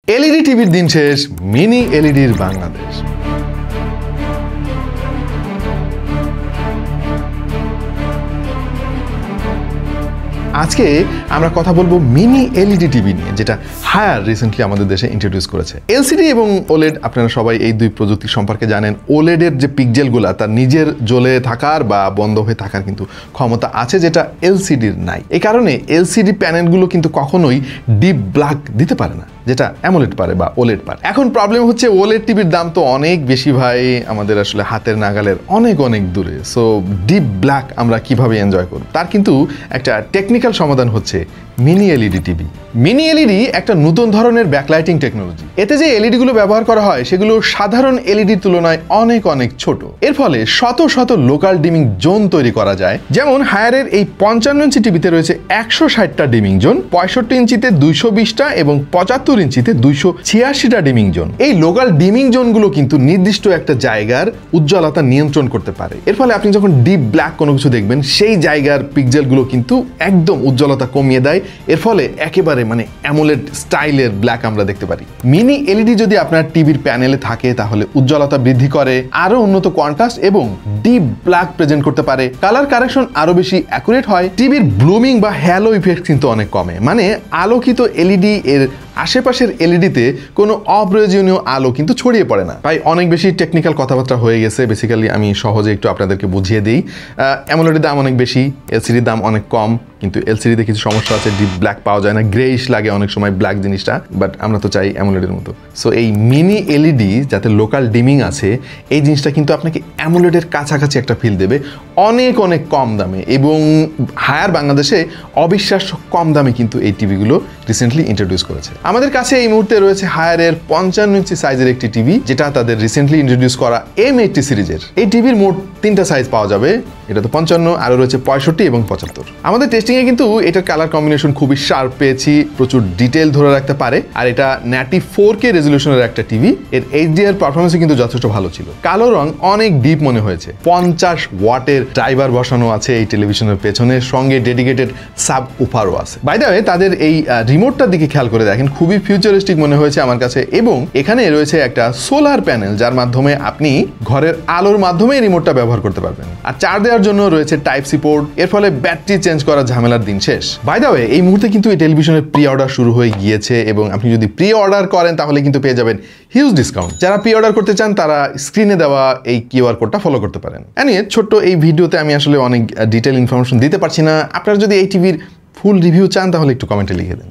LED টিভির দিন শেষ, মিনি এলইডির বাংলাদেশ। আজকে আমরা কথা বলবো মিনি এলইডি টিভি নিয়ে, যেটা হায়ার রিসেন্টলি আমাদের দেশে ইন্ট্রোডিউস করেছে। এলসিডি এবং ওলেড, আপনারা সবাই এই দুই প্রযুক্তি সম্পর্কে জানেন। ওলেডের যে পিক্সেলগুলো তার নিজের জ্বলে থাকার বা বন্ধ হয়ে থাকার কিন্তু ক্ষমতা আছে, যেটা এলসিডির নাই। এই কারণে এলসিডি প্যানেলগুলো কিন্তু কখনোই ডিপ ব্ল্যাক দিতে পারে না, যেটা অ্যামোলেড পারে বা ওলেড পারে। এখন প্রবলেম হচ্ছে ওলেড টিভির দাম তো অনেক বেশি ভাই, আমাদের আসলে হাতের নাগালের অনেক অনেক দূরে। সো ডিপ ব্ল্যাক আমরা কিভাবে এনজয় করব, তার কিন্তু একটা টেকনিক্যাল সমাধান হচ্ছে mini LED TV. Mini LED একটা নতুন ধরনের ব্যাকলাইটিং টেকনোলজি। এতে যে এলইডি গুলো ব্যবহার করা হয় সেগুলো সাধারণ এলইডির তুলনায় অনেক অনেক ছোট। এর ফলে শত শত লোকাল ডিমিং জোন তৈরি করা যায়। যেমন হায়ারের এই 55 ইঞ্চি টিভিতে রয়েছে 160টা ডিমিং জোন, 65 ইঞ্চিতে 220টা এবং 75 ইঞ্চিতে 286টা ডিমিং জোন। এই লোকাল ডিমিং জোনগুলো কিন্তু নির্দিষ্ট একটা জায়গার উজ্জ্বলতা নিয়ন্ত্রণ করতে পারে। এর ফলে আপনি যখন ডিপ ব্ল্যাক কোনো কিছু দেখবেন, সেই জায়গার পিক্সেলগুলো কিন্তু একদম উজ্জ্বলতা কমিয়ে দেয়। এর ফলে একেবারে অ্যামোলেড স্টাইলের ব্ল্যাক আমরা দেখতে পারি। মিনি এলইডি যদি আপনার টিভির প্যানেলে থাকে তাহলে উজ্জ্বলতা বৃদ্ধি করে, আরো উন্নত কন্ট্রাস্ট এবং ডিপ ব্ল্যাক প্রেজেন্ট করতে পারে। কালার কারেকশন আরো বেশি অ্যাকুরেট হয়। টিভির ব্লুমিং বা হ্যালো ইফেক্ট কিন্তু অনেক কমে। আলোকিত এলইডি এর আশেপাশের এলইডিতে কোনো অপ্রয়োজনীয় আলো কিন্তু ছড়িয়ে পড়ে না। তাই অনেক বেশি টেকনিক্যাল কথাবার্তা হয়ে গেছে। বেসিক্যালি আমি সহজে একটু আপনাদেরকে বুঝিয়ে দিই। অ্যামোলেডের দাম অনেক বেশি, এলসিডির দাম অনেক কম, কিন্তু এলসিডিতে কিছু সমস্যা আছে, ডিপ ব্ল্যাক পাওয়া যায় না, গ্রেইশ লাগে অনেক সময় ব্ল্যাক জিনিসটা, বাট আমরা তো চাই অ্যামোলেডের মতো। সো এই মিনি এলইডি যাতে লোকাল ডিমিং আছে, এই জিনিসটা কিন্তু আপনাকে অ্যামোলেডের কাছাকাছি একটা ফিল দেবে অনেক অনেক কম দামে। এবং হায়ার বাংলাদেশে অবিশ্বাস্য কম দামে কিন্তু এই টিভিগুলো রিসেন্টলি ইন্ট্রোডিউস করেছে। আমাদের কাছে এই মুহূর্তে রয়েছে হায়ারের 55 ইঞ্চি সাইজের একটি টিভি, যেটা তাদের রিসেন্টলি ইন্ট্রোডিউস করা M80 সিরিজের। এই টিভির মোট 3টা সাইজ পাওয়া যাবে। এটা তো 55, আরো রয়েছে 65 এবং 75। আমাদের টেস্টিং এ কিন্তু এটার কালার কম্বিনেশন খুবই শার্প পেয়েছি, প্রচুর ডিটেল ধরে রাখতে পারে। আর এটা ন্যাটি 4K রেজলিউশনের একটা টিভি। এর HDR পারফরমেন্স কিন্তু যথেষ্ট ভালো ছিল। কালো রং অনেক ডিপ মনে হয়েছে। 50 ওয়াটের ড্রাইভার বসানো আছে এই টেলিভিশনের পেছনে, সঙ্গে ডেডিকেটেড সাব উফারও আছে। বাই দ্য ওয়ে, তাদের এই রিমোটটার দিকে খেয়াল করে দেখেন, খুবই ফিউচারিস্টিক মনে হয়েছে আমার কাছে। এবং এখানে রয়েছে একটা সোলার প্যানেল, যার মাধ্যমে আপনি ঘরের আলোর মাধ্যমে রিমোটটা ব্যবহার করতে পারবেন। আর চার্জ দেওয়ার জন্য রয়েছে টাইপ সি পোর্ট। এর ফলে ব্যাটারি চেঞ্জ করার ঝামেলার দিন শেষ। বাই দ্য ওয়ে, এই মুহূর্তে কিন্তু এই টেলিভিশনের প্রি অর্ডার শুরু হয়ে গিয়েছে, এবং আপনি যদি প্রি অর্ডার করেন তাহলে কিন্তু পেয়ে যাবেন হিউজ ডিসকাউন্ট। যারা প্রি অর্ডার করতে চান তারা স্ক্রিনে দেওয়া এই কিউআর কোডটা ফলো করতে পারেন। এনিওয়ে, ছোট্ট এই ভিডিওতে আমি আসলে অনেক ডিটেল ইনফরমেশন দিতে পারছি না। আপনারা যদি এই টিভির ফুল রিভিউ চান তাহলে একটু কমেন্টে লিখে দেন।